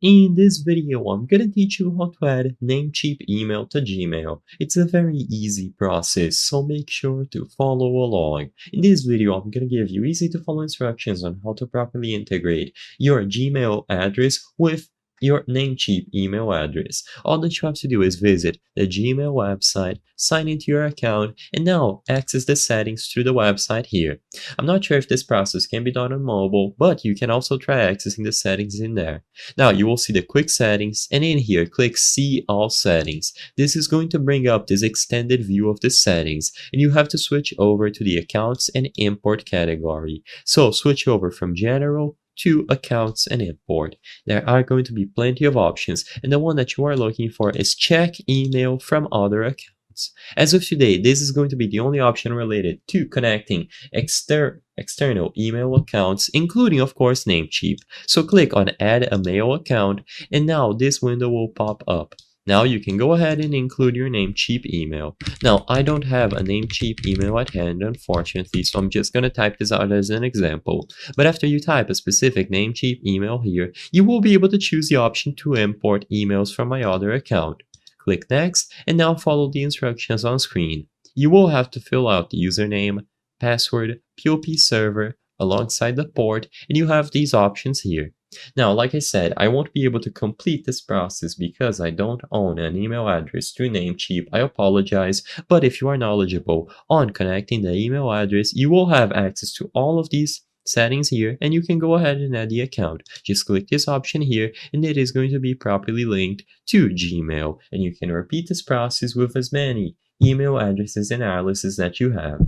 In this video, I'm gonna teach you how to add Namecheap email to Gmail. It's a very easy process, so make sure to follow along. In this video, I'm gonna give you easy to follow instructions on how to properly integrate your Gmail address with your Namecheap email address. All that you have to do is visit the Gmail website, sign into your account, and now access the settings through the website here. I'm not sure if this process can be done on mobile, but you can also try accessing the settings in there. Now you will see the quick settings, and in here click see all settings. This is going to bring up this extended view of the settings, and you have to switch over to the accounts and import category. So switch over from general to accounts and import. There are going to be plenty of options, and the one that you are looking for is check email from other accounts. As of today, this is going to be the only option related to connecting external email accounts, including of course Namecheap. So click on add a mail account, and now this window will pop up. Now you can go ahead and include your Namecheap email. Now I don't have a Namecheap email at hand, unfortunately, so I'm just gonna type this out as an example. But after you type a specific Namecheap email here, you will be able to choose the option to import emails from my other account. Click next, and now follow the instructions on screen. You will have to fill out the username, password, POP server, alongside the port, and you have these options here. Now, like I said, I won't be able to complete this process because I don't own an email address through Namecheap. I apologize, but if you are knowledgeable on connecting the email address, you will have access to all of these settings here, and you can go ahead and add the account. Just click this option here, and it is going to be properly linked to Gmail, and you can repeat this process with as many email addresses and aliases that you have.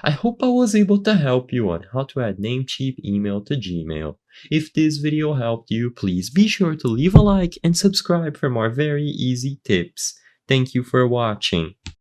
I hope I was able to help you on how to add Namecheap email to Gmail. If this video helped you, please be sure to leave a like and subscribe for more very easy tips. Thank you for watching.